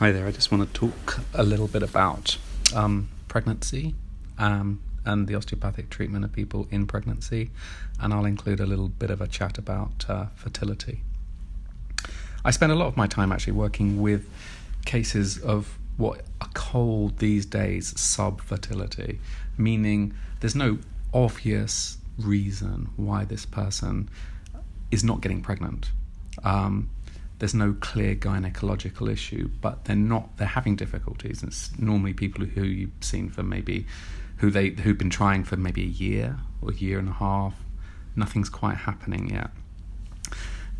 Hi there, I just want to talk a little bit about pregnancy and the osteopathic treatment of people in pregnancy, and I'll include a little bit of a chat about fertility. I spend a lot of my time actually working with cases of what are called these days subfertility, meaning there's no obvious reason why this person is not getting pregnant. There's no clear gynecological issue, but they're having difficulties. It's normally people who you've seen for maybe, who've been trying for maybe a year or a year and a half. Nothing's quite happening yet.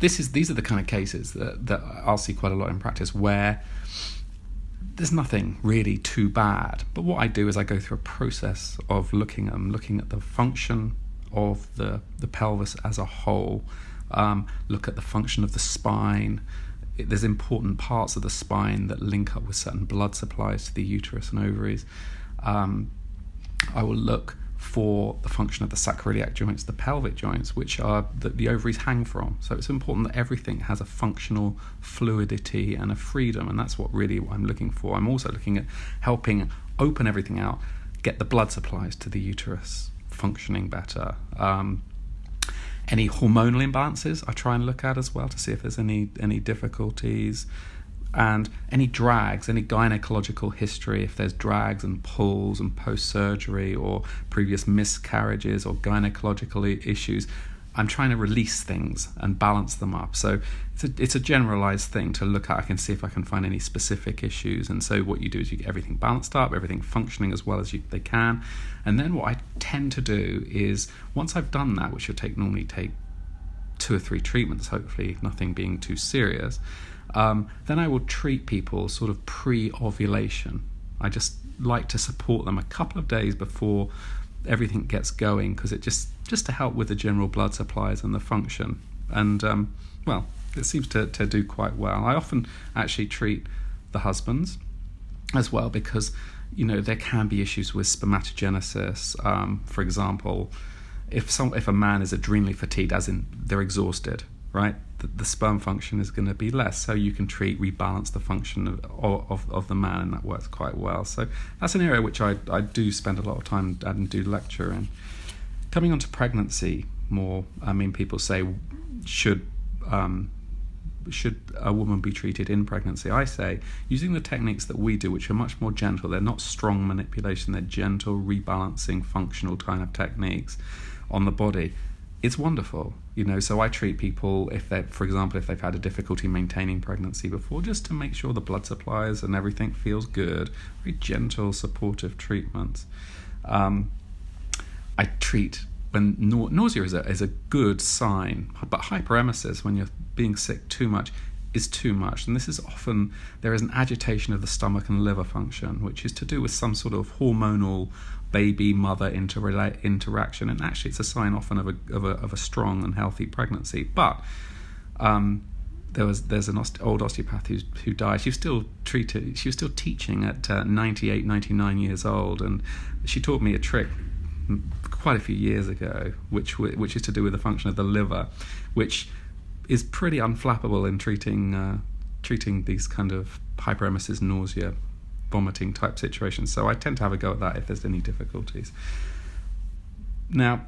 These are the kind of cases that I'll see quite a lot in practice where there's nothing really too bad. But what I do is I go through a process of looking at the function of the pelvis as a whole, look at the function of the spine. There's important parts of the spine that link up with certain blood supplies to the uterus and ovaries. I will look for the function of the sacroiliac joints, the pelvic joints, which are that the ovaries hang from. So it's important that everything has a functional fluidity and a freedom, and that's what I'm looking for. I'm also looking at helping open everything out, get the blood supplies to the uterus functioning better. Any hormonal imbalances I try and look at as well to see if there's any difficulties, and any drags, any gynecological history, if there's drags and pulls and post-surgery or previous miscarriages or gynecological issues. I'm trying to release things and balance them up. So it's a generalized thing to look at. I can see if I can find any specific issues. And so what you do is you get everything balanced up, everything functioning as well as they can. And then what I tend to do is, once I've done that, which will normally take 2 or 3 treatments, hopefully nothing being too serious, then I will treat people sort of pre-ovulation. I just like to support them a couple of days before everything gets going, because it just to help with the general blood supplies and the function. And it seems to do quite well. I often actually treat the husbands as well, because there can be issues with spermatogenesis. For example, if a man is adrenally fatigued, as in they're exhausted, right, the sperm function is going to be less, so you can rebalance the function of the man, and that works quite well. So that's an area which I do spend a lot of time and do lecture in. Coming on to pregnancy more, people say, should a woman be treated in pregnancy? I say, using the techniques that we do, which are much more gentle, they're not strong manipulation, they're gentle rebalancing functional kind of techniques on the body. It's wonderful, so I treat people if they've had a difficulty maintaining pregnancy before, just to make sure the blood supplies and everything feels good. Very gentle, supportive treatments. I treat when nausea is a good sign, but hyperemesis, when you're being sick too much, is too much. And this is often, there is an agitation of the stomach and liver function, which is to do with some sort of hormonal baby-mother interaction, and actually it's a sign often of a strong and healthy pregnancy. But there's an old osteopath who died. She was still teaching at 98, 99 years old, and she taught me a trick quite a few years ago, which is to do with the function of the liver, which is pretty unflappable in treating these kind of hyperemesis, nausea, vomiting type situations. So I tend to have a go at that if there's any difficulties. Now,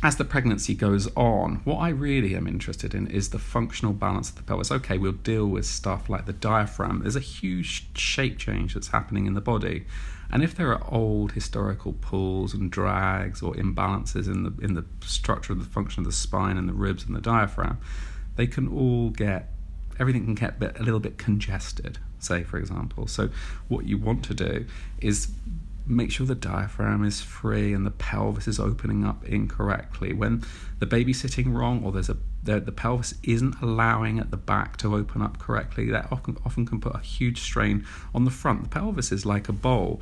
as the pregnancy goes on, what I really am interested in is the functional balance of the pelvis. Okay, we'll deal with stuff like the diaphragm. There's a huge shape change that's happening in the body. And if there are old historical pulls and drags or imbalances in the structure of the function of the spine and the ribs and the diaphragm, everything can get a little bit congested, say, for example. So what you want to do is make sure the diaphragm is free and the pelvis is opening up incorrectly. When the baby's sitting wrong, or the pelvis isn't allowing at the back to open up correctly, that often can put a huge strain on the front. The pelvis is like a bowl.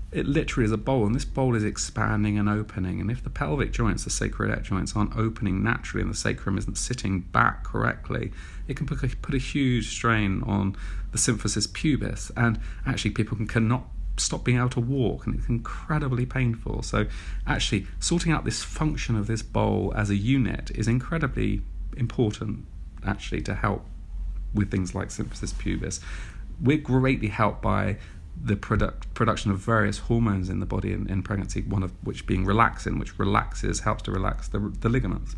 It literally is a bowl, and this bowl is expanding and opening. And if the pelvic joints, the sacroiliac joints, aren't opening naturally and the sacrum isn't sitting back correctly, it can put a huge strain on the symphysis pubis. And actually people cannot stop being able to walk, and it's incredibly painful. So actually sorting out this function of this bowl as a unit is incredibly important, actually, to help with things like symphysis pubis. we're greatly helped by the production of various hormones in the body in pregnancy, one of which being relaxin, which helps to relax the ligaments.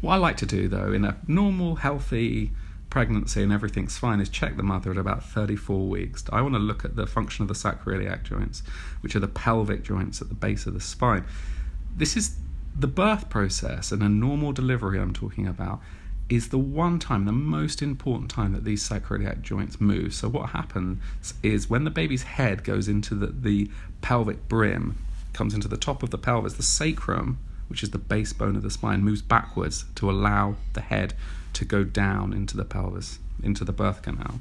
What I like to do, though, in a normal, healthy pregnancy and everything's fine, is check the mother at about 34 weeks. I want to look at the function of the sacroiliac joints, which are the pelvic joints at the base of the spine. This is the birth process, and a normal delivery I'm talking about is the one time, the most important time, that these sacroiliac joints move. So what happens is when the baby's head goes into the pelvic brim, comes into the top of the pelvis, the sacrum, which is the base bone of the spine, moves backwards to allow the head to go down into the pelvis, into the birth canal.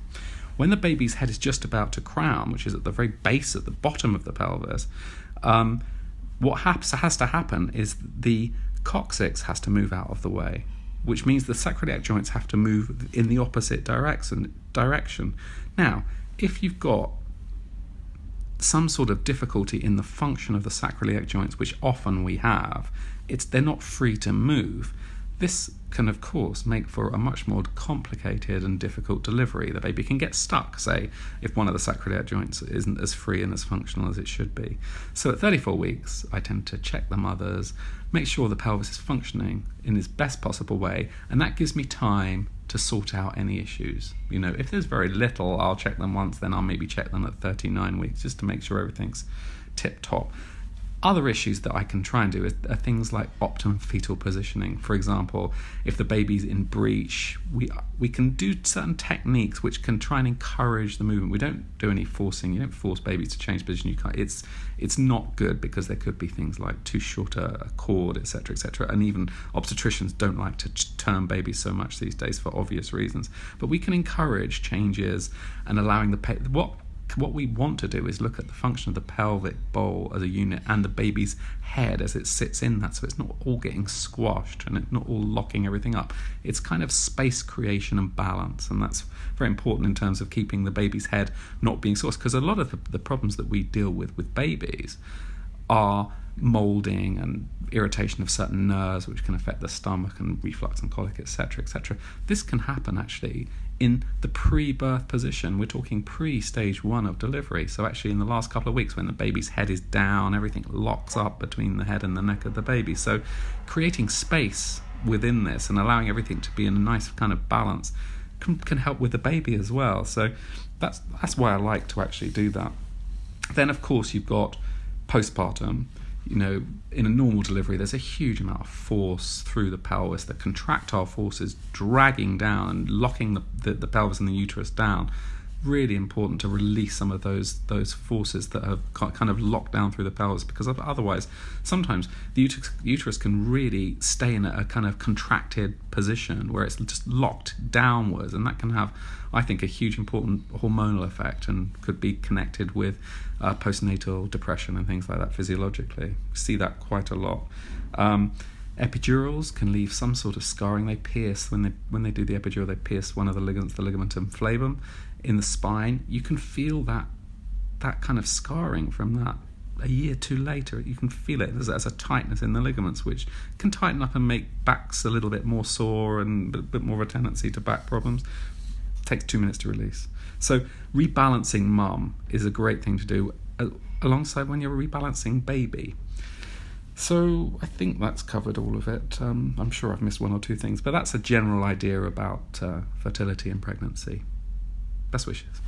When the baby's head is just about to crown, which is at the very base, at the bottom of the pelvis, what has to happen is the coccyx has to move out of the way, which means the sacroiliac joints have to move in the opposite direction. Now, if you've got some sort of difficulty in the function of the sacroiliac joints, which often we have, they're not free to move. This can, of course, make for a much more complicated and difficult delivery. The baby can get stuck, say, if one of the sacroiliac joints isn't as free and as functional as it should be. So at 34 weeks, I tend to check the mothers, make sure the pelvis is functioning in its best possible way, and that gives me time to sort out any issues. If there's very little, I'll check them once, then I'll maybe check them at 39 weeks just to make sure everything's tip-top. Other issues that I can try and do are things like optimum fetal positioning. For example, if the baby's in breech, we can do certain techniques which can try and encourage the movement. We don't do any forcing. You don't force babies to change position. You can't. It's not good, because there could be things like too short a cord, etc., etc. And even obstetricians don't like to turn babies so much these days for obvious reasons. But we can encourage changes and allowing what we want to do is look at the function of the pelvic bowl as a unit and the baby's head as it sits in that, so it's not all getting squashed and it's not all locking everything up. It's kind of space creation and balance, and that's very important in terms of keeping the baby's head not being squashed, because a lot of the problems that we deal with babies are molding and irritation of certain nerves, which can affect the stomach and reflux and colic, etc., etc. This can happen actually in the pre-birth position. We're talking pre-stage 1 of delivery. So actually in the last couple of weeks, when the baby's head is down, everything locks up between the head and the neck of the baby. So creating space within this and allowing everything to be in a nice kind of balance can help with the baby as well. So that's why I like to actually do that. Then of course you've got postpartum. In a normal delivery, there's a huge amount of force through the pelvis. The contractile force is dragging down and locking the pelvis and the uterus down. Really important to release some of those forces that have kind of locked down through the pelvis, because otherwise, sometimes the uterus can really stay in a kind of contracted position where it's just locked downwards, and that can have, I think, a huge important hormonal effect and could be connected with postnatal depression and things like that physiologically. We see that quite a lot. Epidurals can leave some sort of scarring. They pierce, when they do the epidural, they pierce one of the ligaments, the ligamentum flavum, in the spine. You can feel that kind of scarring from that a year too later. You can feel it. There's a tightness in the ligaments, which can tighten up and make backs a little bit more sore and a bit more of a tendency to back problems. It takes 2 minutes to release. So rebalancing mum is a great thing to do alongside when you're rebalancing baby. So I think that's covered all of it. I'm sure I've missed one or two things, but that's a general idea about fertility and pregnancy. Best wishes.